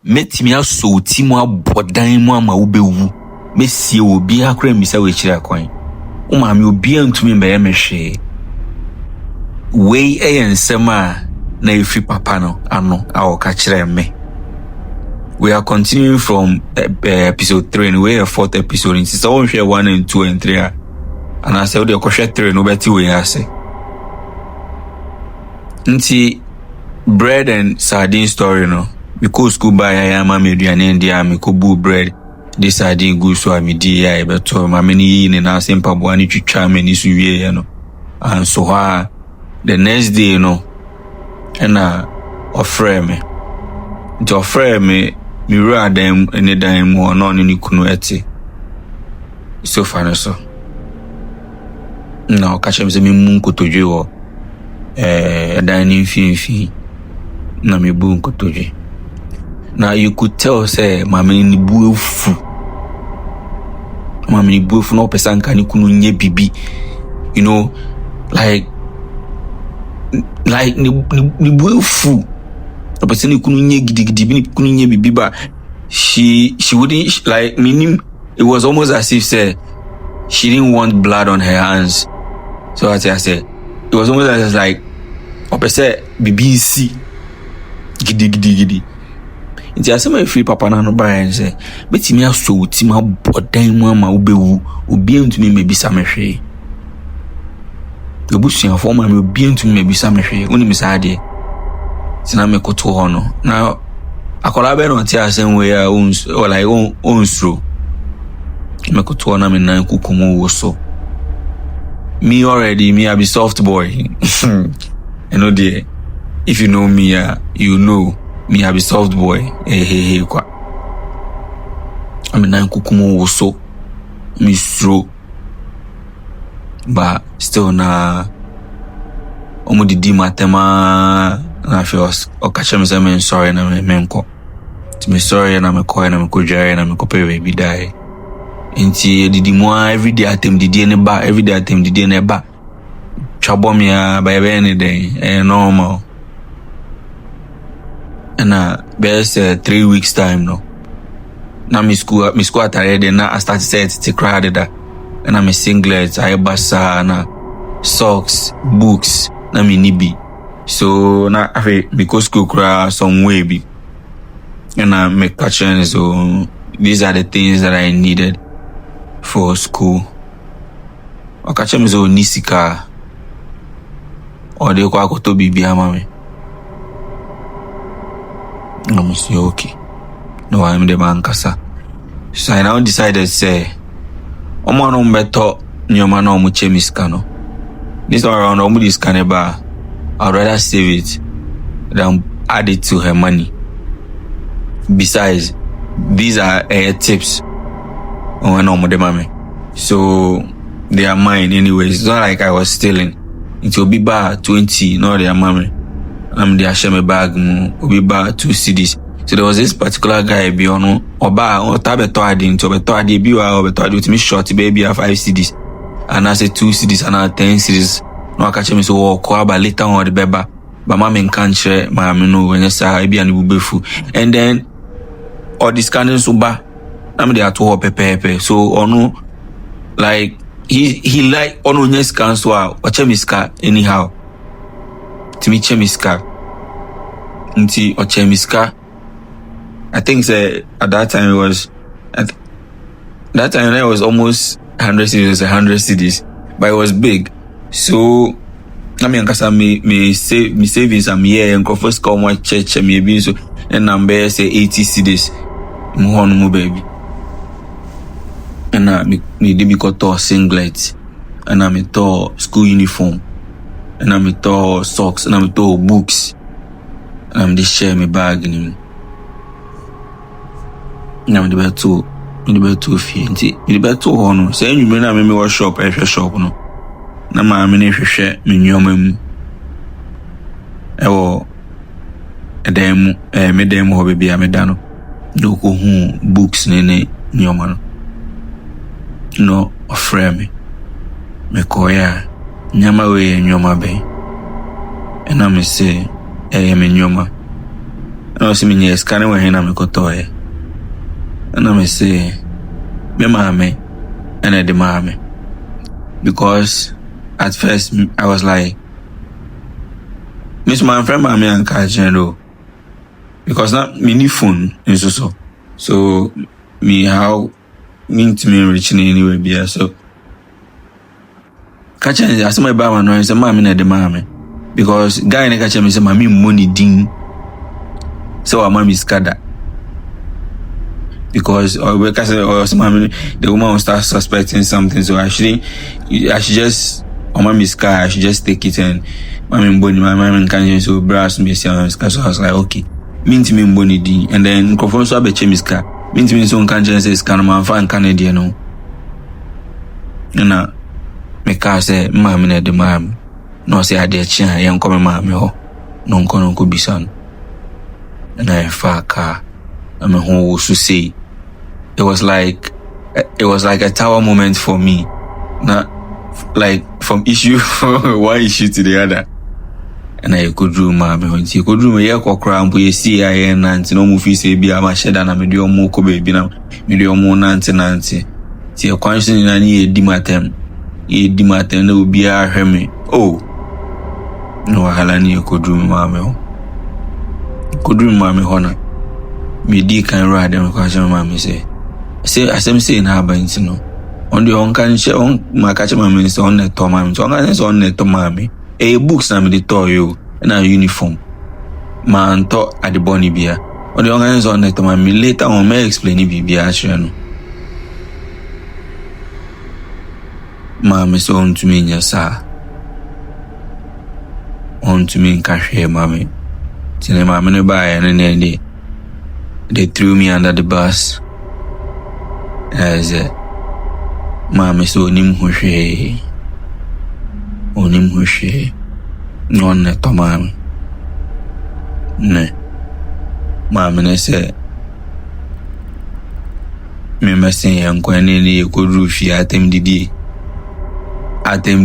metimi aso ti mu abodan mu ama ubewu mesie obi akra misa we chira kwan umami obi antumi mbe mehwe we eyensema na efi papa no ano awoka chira me. We are continuing from episode 3 and we are 4th episode in sister one share 1 and 2 and 3 and I say we share 3 no beti we ase nti bread and sardine story no because school buy ya ma meduane ndia me ko bu bread this sardine go so amidi ya beto ma meni ni na sempa bo ani twitwa meni so wie ya no and so the next day no na offer me nti offer me Mira them any time more non ni kunu eti. So far so. No, catch me say me munko toje wo. Dining fin. Na me bu nko toje. Now you could tell say mama ni buefu. Mama ni buefu no person kan kunu nye bibi. You know, like ni buefu. The person couldn't gidi but she wouldn't like meaning it was almost as if say she didn't want blood on her hands. So as I said, it was almost as like opposite BBC gidi. It's as my free papa na no buy and say, but me aso ti ma bodan mu ama ubewu obi ntumi me bisa mehwe. Obusuan for ma me obi ntumi me bisa mehwe. Oni misade Tina me koto hono. Now, akola be no tia sen we ya or like onsro. Me koto hono me nan kukumu wo so. Me already, me I be soft boy. You know there. If you know me, you know me I be soft boy. Hey kwa. I mean nan kukumu wo so. Me stro. But still na omo didi matema na feel okacha me say me sorry na me menko. Ti me sorry na me call na me ko jare na me ko pay baby die. Inti didi mo every day atem didi ne ba every day atem didi ne ba. Chabo me ba be any day normal. And best 3 weeks time no. Na me school atare de na I start set to cry that. And I'm a singlet, I basa na socks, books, na me nibi. So na afi because school cry some way be. And I make catching so these are the things that I needed for school. O catch me so nisika. Or de kwa ko to bibi ama me. I'm say okay. No, I'm the man kasa. So I now decided say Omo no mbeto nyoma na omu chemiska no. This one around omu this caneba. I'd rather save it than add it to her money. Besides, these are tips on omu de mame. So they are mine anyways. It's not like I was stealing. It will be bar 20, no they are mame. I'm the share my bag will be bar 2 CDs. So there was this particular guy be on oba or tabeto adi into beto adi biwa or beto adi with me short baby 5 CDs. And I say 2 CDs and I 10 CDs. No I catch me so kwa ba later on the beba. But mama can't share my no when you say be and bubefu. And then all this kind of suba. I'm there to pepe. So ono like he like ono nyes kanswa or chemiska anyhow. To me chemiska. Nti or chemiska. I think say at that time it was almost 100 CDs, 100 CDs, but it was big. So I mean, cause me savings am here and first come my church me be so and number say 80 CDs. Mo baby. And me did me to singlet, and I me to school uniform, and I me to socks, and I me to books, and I'm just share my bag in him. Na me de beto fie nti me beto ho no say nwume na me wo shop shop no na ma me ne hwehwe me nyoma mu ewo edem me dem ho bebia me da no do ko hu books ne nyoma no ofre me koya nyama we nyoma be na me say me nyoma And I was saying, yes, can I wear him toy? And I say, me mommy, and I demand me. Because at first I was like, Miss my friend mommy and catching though. Because not mini phone is so me how mean to me reaching anyway be so catching as my bar man say mommy na the mommy because guy na catch me say mommy money ding so our mommy scatter because or mommy the woman will start suspecting something so I should just or mommy scar I should just take it and mommy can't so brass me so I was like okay mean to me money ding and then conference so be chemiska mean to me so can't say scan man fan Canadian no na me ka say mommy na the mommy no say ade chia yen come mommy ho no nko bisan na e fa ka I'm a whole to say it was like a tower moment for me. Not like from issue one issue to the other. And I could do mommy when she could do me cram we see I and no movie say be a shed and a medium moko baby now medium more nancy. See a constant in any dimatem. Ye dimatem no be a hemi. Oh no halani could do mommy. Could do mommy honor. Me di can ride them question mommy say I say in her banks no on the on can share on my catch mommy is on the tomam so on the tomami a books na me the toy you and a uniform man to at the bonny beer on the on the tomami later on may explain it be actually no mommy so on to me yes sir on to me in cash here mommy till mommy no buy and they threw me under the bus. As mommy so nim hushe. Onim hushe. Non ne to mommy. Ne. Mommy ne say me messing yan kwane ni kodru fi atem didi. Atem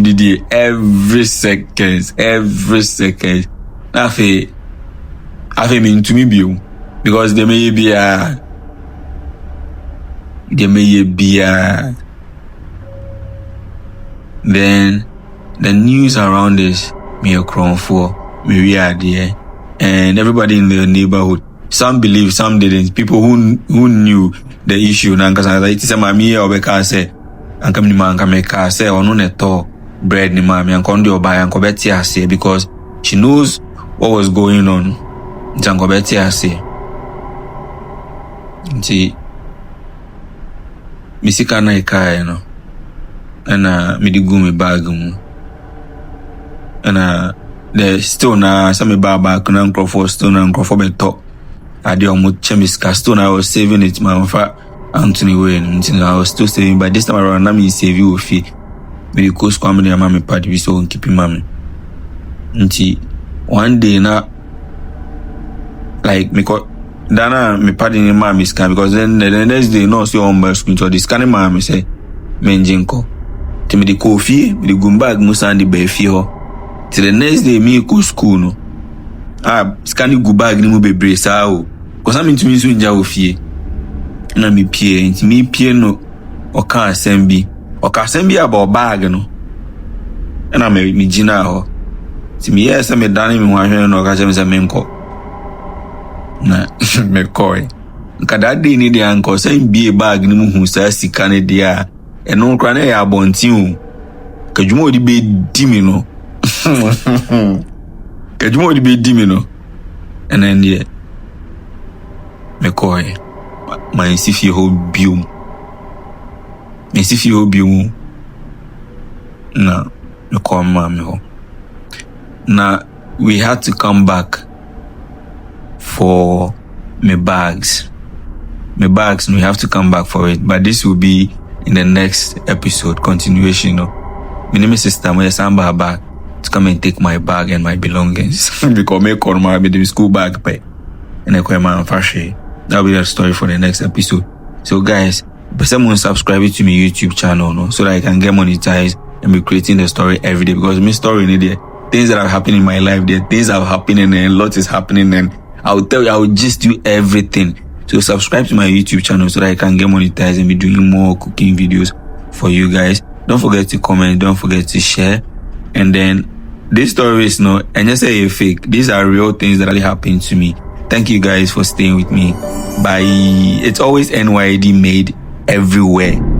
didi every second. I mean to me be because they may be then the news around this me a crown for me we are there and everybody in the neighborhood some believe some didn't people who knew the issue na nkasa it is mami or be say anka me man ka me ka say ono neto bread ni mami anka ndi oba anka beti ase because she knows what was going on. Jango beti ase. Nti misika na ikae no. Ana mi digu mi bag mu. Ana the still na some baba kuna nkrofo still na nkrofo beto. Ade omu chemiska still na I was saving it my fa Anthony Wayne. Nti I was still saving but this time around na me save you fi. Me go school me mama party we so keep mama. Nti one day na like me ko dana me pardon in mommy scan because then the next day no see on my screen so the scanning mommy say menjinko ti me the coffee me the gumbag musa and the befi ho till the next day me go school no scanning gubag ni mu bebre sa o cause am ntumi so nja ofie na me pie no oka assembly about bag no na me gina ho ti me yes me dani me hwahwe no ka che me say menko na me koi nkada de ni de anko say bie bag ni mu hu sa sika ne de a eno nkra na ya abontin o kadwuma odi be di mi no and then yeah me koi my sifi ho biom na me come me ho na we had to come back for my bags. We have to come back for it. But this will be in the next episode, continuation. My name is Sister Moya Samba back to come and take my bag and my belongings. Because me call my school bag pay. And I call my fashion. That'll be the story for the next episode. So guys, someone subscribe to my YouTube channel so that I can get monetized and be creating the story every day. Because my story in there things that are happening in my life. There are things that are happening and a lot is happening, and I'll tell you, I'll just do everything. So subscribe to my YouTube channel so that I can get monetized and be doing more cooking videos for you guys. Don't forget to comment, don't forget to share. And then these stories, no, and just say a fake. These are real things that really happened to me. Thank you guys for staying with me. Bye. It's always NYD made everywhere.